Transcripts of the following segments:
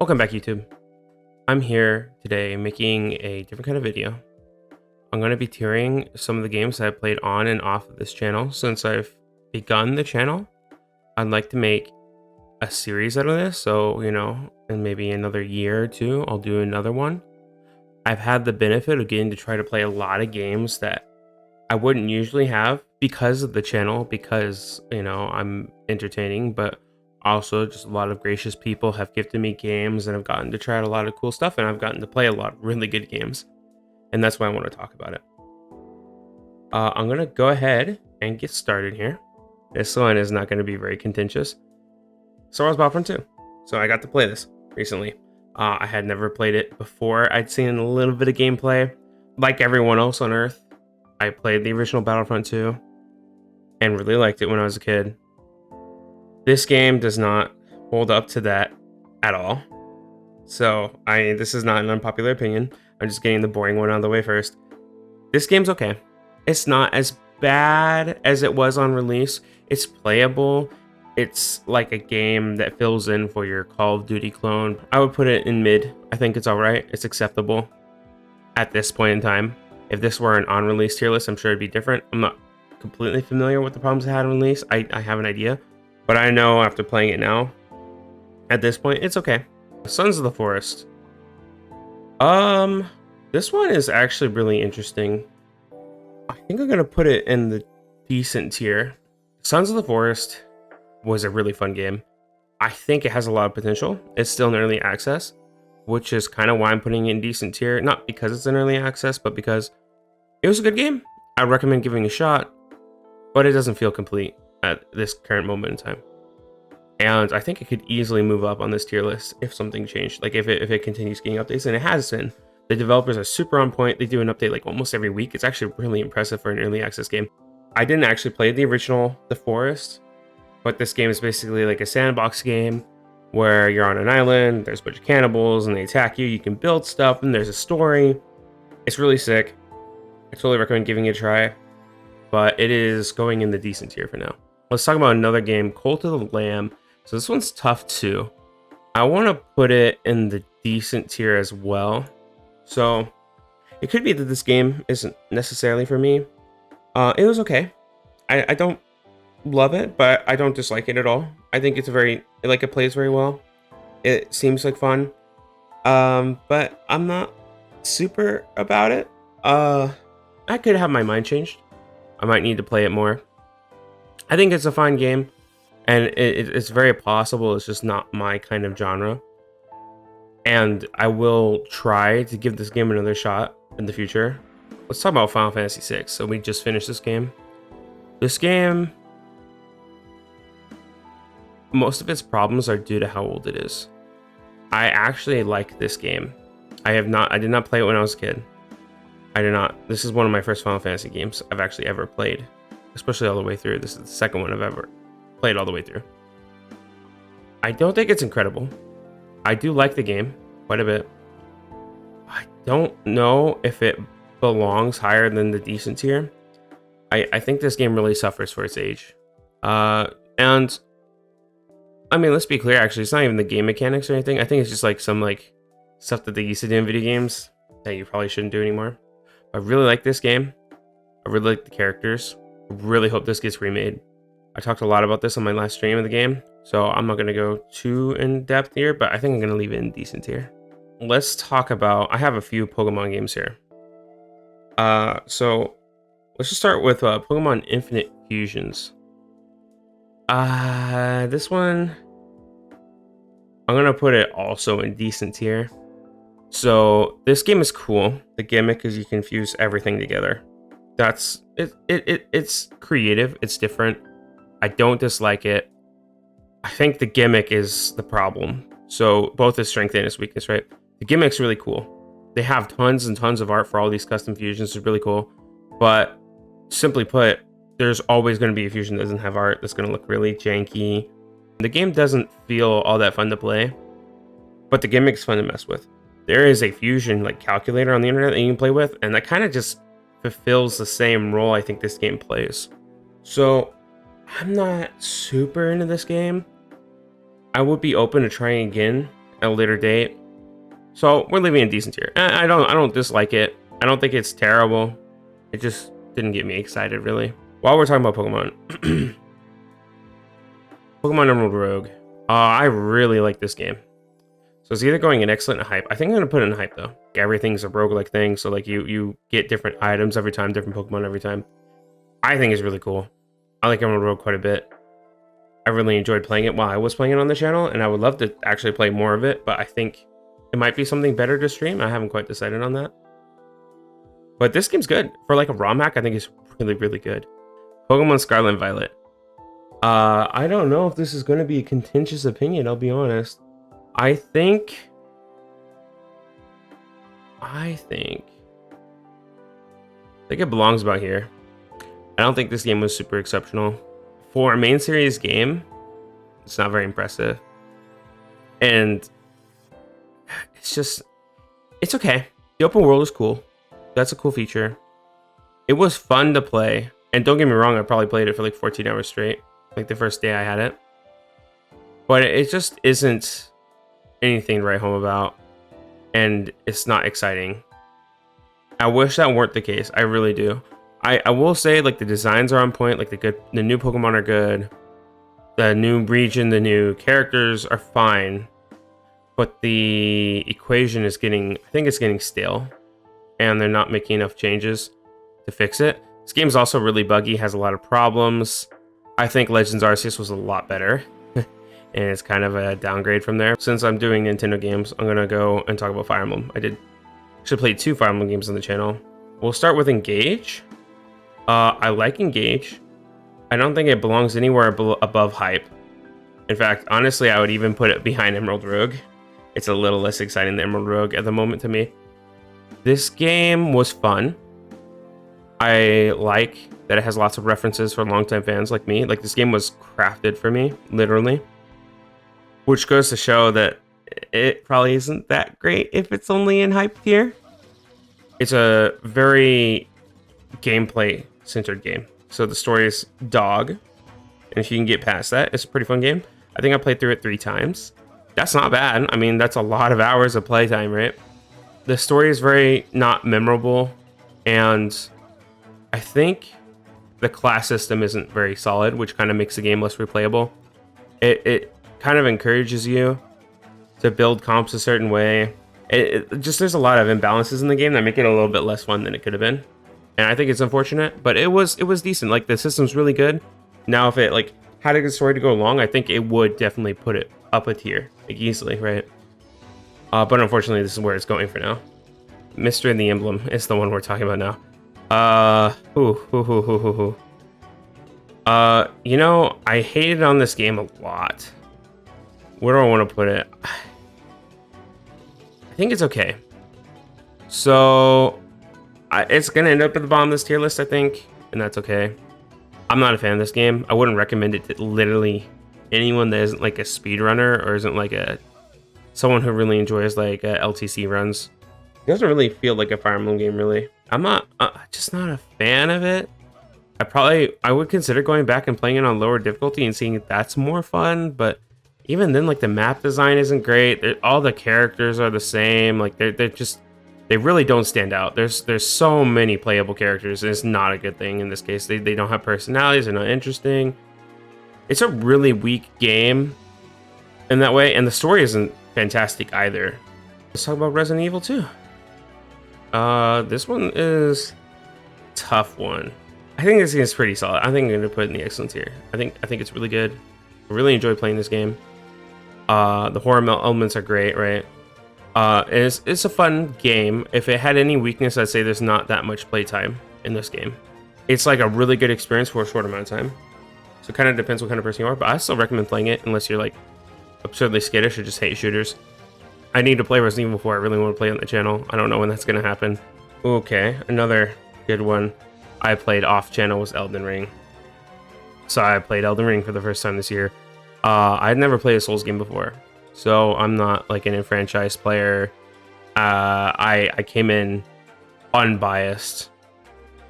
Welcome back, YouTube. I'm here today making a different kind of video. I'm going to be tiering some of the games that I played on and off of this channel since I've begun the channel. I'd like to make a series out of this, so, in maybe another year or two, I'll do another one. I've had the benefit of getting to try to play a lot of games that I wouldn't usually have because of the channel, because, I'm entertaining, but also just a lot of gracious people have gifted me games and I've gotten to try out a lot of cool stuff and I've gotten to play a lot of really good games. And that's why I want to talk about it. I'm going to go ahead and get started here. This one is not going to be very contentious. Star Wars Battlefront 2. So I got to play this recently. I had never played it before. I'd seen a little bit of gameplay. Like everyone else on Earth, I played the original Battlefront 2 and really liked it when I was a kid. This game does not hold up to that at all. So this is not an unpopular opinion. I'm just getting the boring one out of the way first. This game's okay. It's not as bad as it was on release. It's playable. It's like a game that fills in for your Call of Duty clone. I would put it in mid. I think it's all right. It's acceptable at this point in time. If this were an on-release tier list, I'm sure it'd be different. I'm not completely familiar with the problems it had on release. I have an idea. But I know after playing it now, at this point, it's okay. Sons of the Forest. This one is actually really interesting. I think I'm gonna put it in the decent tier. Sons of the Forest was a really fun game. I think it has a lot of potential. It's still in early access, which is kind of why I'm putting it in decent tier. Not because it's in early access, but because it was a good game. I recommend giving it a shot, but it doesn't feel complete at this current moment in time. And I think it could easily move up on this tier list if something changed, like if it continues getting updates, and it has been. The developers are super on point. They do an update like almost every week. It's actually really impressive for an early access game. I didn't actually play the original The Forest, but this game is basically like a sandbox game where you're on an island, there's a bunch of cannibals and they attack you. You can build stuff and there's a story. It's really sick. I totally recommend giving it a try, but it is going in the decent tier for now. Let's talk about another game, Cult of the Lamb. So this one's tough too. I want to put it in the decent tier as well. So it could be that this game isn't necessarily for me. It was okay. I don't love it, but I don't dislike it at all. I think it's it plays very well. It seems like fun. But I'm not super about it. I could have my mind changed. I might need to play it more. I think it's a fine game, and it's very possible it's just not my kind of genre. And I will try to give this game another shot in the future. Let's talk about Final Fantasy VI. So we just finished this game. This game, most of its problems are due to how old it is. I actually like this game. I did not play it when I was a kid. I did not. This is one of my first Final Fantasy games I've actually ever played, especially all the way through. This is the second one I've ever played all the way through. I don't think it's incredible. I do like the game quite a bit. I don't know if it belongs higher than the decent tier. I think this game really suffers for its age. And I mean, let's be clear, actually, it's not even the game mechanics or anything. I think it's just like some stuff that they used to do in video games that you probably shouldn't do anymore. I really like this game. I really like the characters. I really hope this gets remade. I talked a lot about this on my last stream of the game, so I'm not going to go too in depth here, but I think I'm going to leave it in decent tier. Let's talk about, I have a few Pokemon games here. So let's just start with Pokemon Infinite Fusions. This one, I'm going to put it also in decent tier. So this game is cool. The gimmick is you can fuse everything together. That's it. It's creative. It's different. I don't dislike it. I think the gimmick is the problem. So both its strength and its weakness, right? The gimmick's really cool. They have tons and tons of art for all these custom fusions. It's really cool. But simply put, there's always going to be a fusion that doesn't have art that's going to look really janky. The game doesn't feel all that fun to play, but the gimmick's fun to mess with. There is a fusion calculator on the internet that you can play with, and that kind of just fulfills the same role I think this game plays. So I'm not super into this game. I would be open to trying again at a later date. So we're leaving a decent tier. I don't dislike it. I don't think it's terrible. It just didn't get me excited really. While we're talking about Pokemon, Pokemon Emerald Rogue. I really like this game. So it's either going in excellent or hype. I think I'm gonna put it in hype though. Everything's a roguelike thing, so like you get different items every time, different Pokemon every time. I think it's really cool. I like Emerald Rogue quite a bit. I really enjoyed playing it while I was playing it on the channel, and I would love to actually play more of it, but I think it might be something better to stream. I haven't quite decided on that. But this game's good. For like a ROM hack, I think it's really, really good. Pokemon Scarlet and Violet. I don't know if this is going to be a contentious opinion, I'll be honest. I think it belongs about here. I don't think this game was super exceptional. For a main series game, it's not very impressive. And it's okay. The open world is cool. That's a cool feature. It was fun to play. And don't get me wrong, I probably played it for like 14 hours straight. Like the first day I had it. But it just isn't anything to write home about. And it's not exciting. I wish that weren't the case. I really do. I will say like the designs are on point. Like the new Pokemon are good. The new region, the new characters are fine. But the equation is I think it's getting stale. And they're not making enough changes to fix it. This game's also really buggy, has a lot of problems. I think Legends Arceus was a lot better. And it's kind of a downgrade from there. Since I'm doing Nintendo games, I'm going to go and talk about Fire Emblem. I did actually play 2 Fire Emblem games on the channel. We'll start with Engage. I like Engage. I don't think it belongs anywhere above hype. In fact, honestly, I would even put it behind Emerald Rogue. It's a little less exciting than Emerald Rogue at the moment to me. This game was fun. I like that it has lots of references for longtime fans like me. Like, this game was crafted for me, literally. Which goes to show that it probably isn't that great if it's only in hype tier. It's a very gameplay-centered game. So the story is dog. And if you can get past that, it's a pretty fun game. I think I played through it 3 times. That's not bad. I mean, that's a lot of hours of playtime, right? The story is very not memorable. And I think the class system isn't very solid, which kind of makes the game less replayable. It kind of encourages you to build comps a certain way. There's a lot of imbalances in the game that make it a little bit less fun than it could have been. And I think it's unfortunate, but it was decent. Like, the system's really good. Now, if it like had a good story to go along, I think it would definitely put it up a tier, like easily, right? But unfortunately, this is where it's going for now. Mystery and the Emblem is the one we're talking about now. You know, I hated on this game a lot. Where do I want to put it? I think it's okay. So, it's going to end up at the bottom of this tier list, I think. And that's okay. I'm not a fan of this game. I wouldn't recommend it to literally anyone that isn't like a speedrunner or isn't like someone who really enjoys like LTC runs. It doesn't really feel like a Fire Emblem game, really. I'm not, just not a fan of it. I would consider going back and playing it on lower difficulty and seeing if that's more fun, but even then, like, the map design isn't great. All the characters are the same. Like, they really don't stand out. There's so many playable characters, and it's not a good thing in this case. They don't have personalities, they're not interesting. It's a really weak game in that way, and the story isn't fantastic either. Let's talk about Resident Evil 2. This one is a tough one. I think this game is pretty solid. I think I'm gonna put it in the excellent tier. I think it's really good. I really enjoy playing this game. The horror elements are great, right? It's a fun game. If it had any weakness, I'd say there's not that much playtime in this game. It's like a really good experience for a short amount of time. So it kind of depends what kind of person you are, but I still recommend playing it unless you're like absurdly skittish or just hate shooters. I need to play Resident Evil 4. I really want to play it on the channel. I don't know when that's going to happen. Okay, another good one I played off channel was Elden Ring. So I played Elden Ring for the first time this year. I had never played a Souls game before, so I'm not like an enfranchised player. I came in unbiased,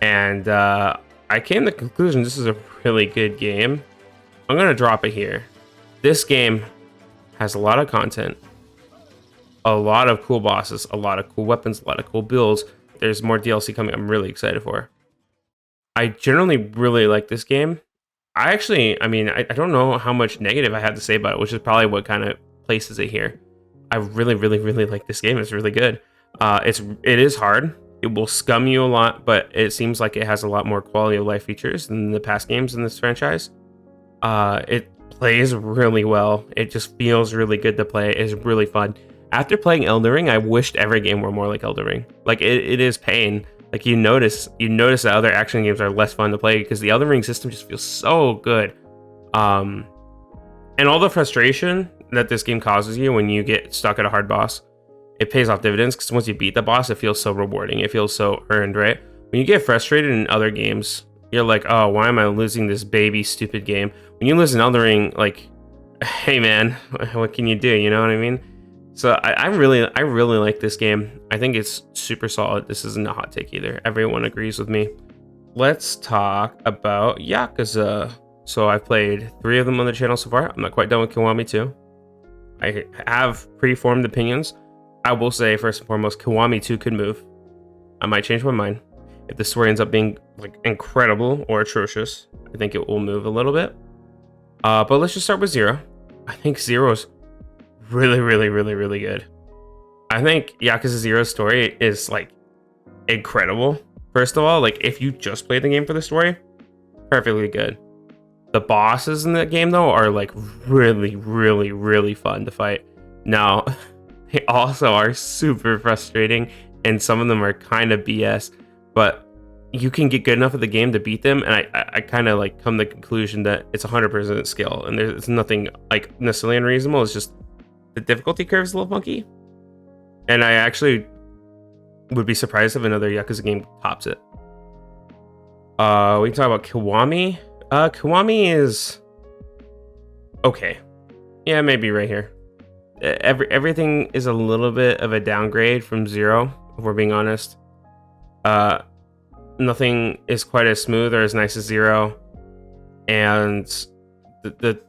and I came to the conclusion this is a really good game. I'm gonna drop it here. This game has a lot of content. a lot of cool bosses, a lot of cool weapons, a lot of cool builds. There's more DLC coming. I'm really excited for. I generally really like this game. I don't know how much negative I had to say about it, which is probably what kind of places it here. I really, really, really like this game. It's really good. It is hard. It will scum you a lot, but it seems like it has a lot more quality of life features than the past games in this franchise. It plays really well. It just feels really good to play. It's really fun. After playing Elden Ring, I wished every game were more like Elden Ring. Like it is pain. Like you notice that other action games are less fun to play because the Elden Ring system just feels so good. And all the frustration that this game causes you when you get stuck at a hard boss, it pays off dividends because once you beat the boss, it feels so rewarding. It feels so earned, right? When you get frustrated in other games, you're like, oh, why am I losing this baby stupid game? When you lose in Elden Ring, like, hey man, what can you do? You know what I mean? So I really like this game. I think it's super solid. This isn't a hot take either. Everyone agrees with me. Let's talk about Yakuza. So I've played 3 of them on the channel so far. I'm not quite done with Kiwami 2. I have preformed opinions. I will say, first and foremost, Kiwami 2 could move. I might change my mind. If the story ends up being like incredible or atrocious, I think it will move a little bit. But let's just start with 0. I think 0's really, really, really, really good. I think Yakuza 0's story is like incredible. First of all, like if you just play the game for the story, perfectly good. The bosses in the game though are like really, really, really fun to fight. Now, they also are super frustrating and some of them are kind of BS, but you can get good enough at the game to beat them, and I kind of like come to the conclusion that it's 100% skill and there's nothing like necessarily unreasonable. It's just the difficulty curve is a little funky, and I actually would be surprised if another Yakuza game tops it. We can talk about Kiwami. Kiwami is okay. Yeah, maybe right here. Everything is a little bit of a downgrade from 0, if we're being honest. Nothing is quite as smooth or as nice as 0, and the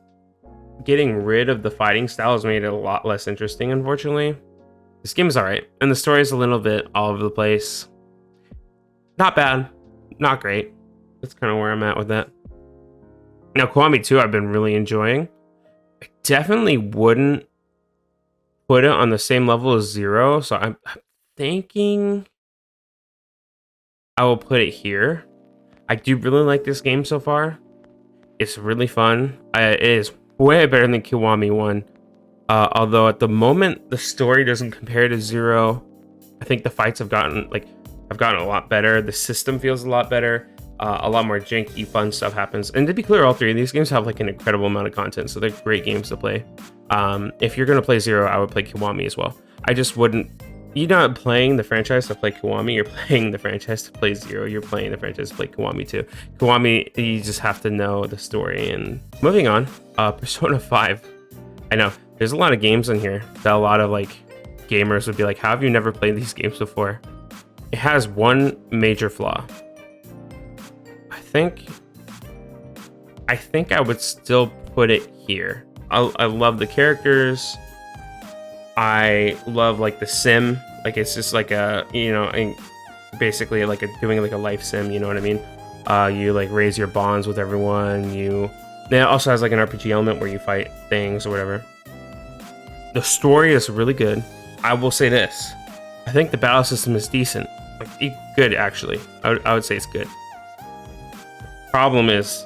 getting rid of the fighting style has made it a lot less interesting, unfortunately. This game is alright, and the story is a little bit all over the place. Not bad, not great. That's kind of where I'm at with that. Now, Kiwami 2 I've been really enjoying. I definitely wouldn't put it on the same level as 0, so I'm thinking I will put it here. I do really like this game so far. It's really fun. It is way better than Kiwami 1. Although at the moment the story doesn't compare to 0. I think the fights have gotten a lot better. The system feels a lot better. A lot more janky fun stuff happens. And to be clear, all 3 of these games have like an incredible amount of content, so they're great games to play. If you're gonna play 0, I would play Kiwami as well. I just wouldn't. You're not playing the franchise to play Kiwami, you're playing the franchise to play 0. You're playing the franchise to play Kiwami 2. Kiwami, you just have to know the story. And moving on, Persona 5. I know, there's a lot of games in here that a lot of like gamers would be like, how have you never played these games before? It has one major flaw. I think I would still put it here. I love the characters. I love like the sim, like it's just like a, you know, basically like doing like a life sim, you know what I mean? You like raise your bonds with everyone. It also has like an RPG element where you fight things or whatever. The story is really good. I will say this, I think the battle system is decent, like good actually. I would say it's good. Problem is,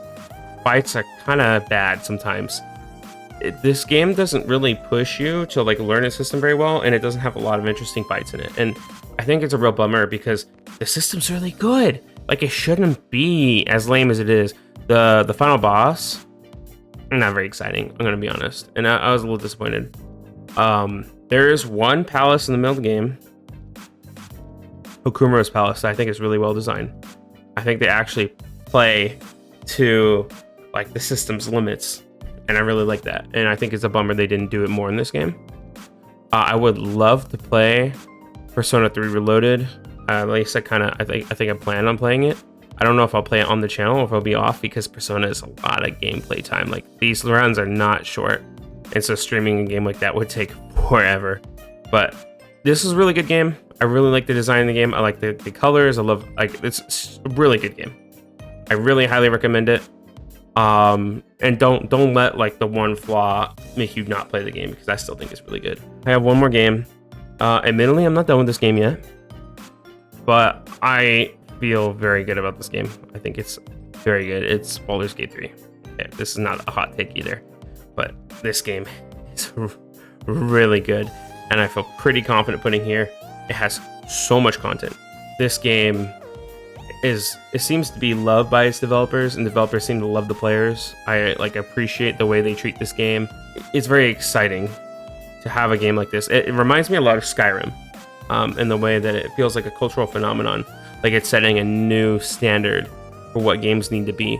fights are kind of bad sometimes. This game doesn't really push you to like learn its system very well, and it doesn't have a lot of interesting fights in it. And I think it's a real bummer because the system's really good. Like it shouldn't be as lame as it is. The final boss, not very exciting, I'm gonna be honest. And I was a little disappointed. There is one palace in the middle of the game, Okuma's Palace, that I think is really well designed. I think they actually play to like the system's limits, and I really like that. And I think it's a bummer they didn't do it more in this game. I would love to play Persona 3 Reloaded. At least I think I plan on playing it. I don't know if I'll play it on the channel or if I'll be off, because Persona is a lot of gameplay time. Like these rounds are not short, and so streaming a game like that would take forever. But this is a really good game. I really like the design of the game. I like the colors. I love, like, it's a really good game. I really highly recommend it. And don't let like the one flaw make you not play the game, because I still think it's really good. I have one more game. Admittedly, I'm not done with this game yet, but I feel very good about this game. I think it's very good. It's Baldur's Gate 3. Okay, this is not a hot take either, but this game is really good, and I feel pretty confident putting here. It has so much content. This game it seems to be loved by its developers, and developers seem to love the players. I like appreciate the way they treat this game. It's very exciting to have a game like this. It reminds me a lot of Skyrim, in the way that it feels like a cultural phenomenon, like it's setting a new standard for what games need to be.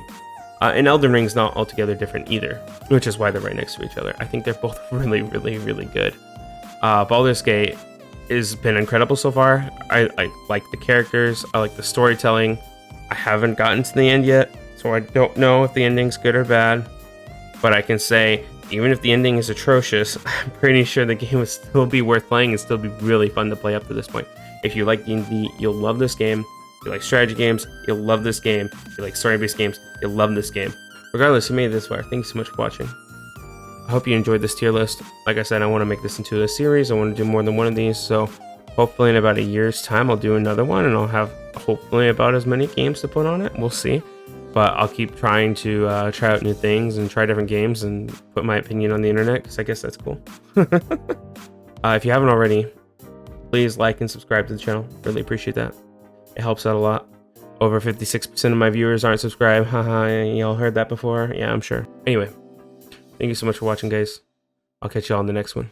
And Elden Ring's not altogether different either, which is why they're right next to each other. I think they're both really, really, really good. Baldur's Gate has been incredible so far. I like the characters. I like the storytelling. I haven't gotten to the end yet, so I don't know if the ending's good or bad. But I can say, even if the ending is atrocious, I'm pretty sure the game would still be worth playing and still be really fun to play up to this point. If you like D&D, you'll love this game. If you like strategy games, you'll love this game. If you like story-based games, you'll love this game. Regardless, you made it this far. Thanks so much for watching. I hope you enjoyed this tier list. Like I said, I want to make this into a series. I want to do more than one of these, so hopefully in about a year's time I'll do another one, and I'll have hopefully about as many games to put on it. We'll see. But I'll keep trying to try out new things and try different games and put my opinion on the internet, because I guess that's cool. If you haven't already, please like and subscribe to the channel. Really appreciate that. It helps out a lot. Over 56% of my viewers aren't subscribed. Haha, y'all heard that before? Yeah, I'm sure. Anyway, thank you so much for watching, guys. I'll catch y'all on the next one.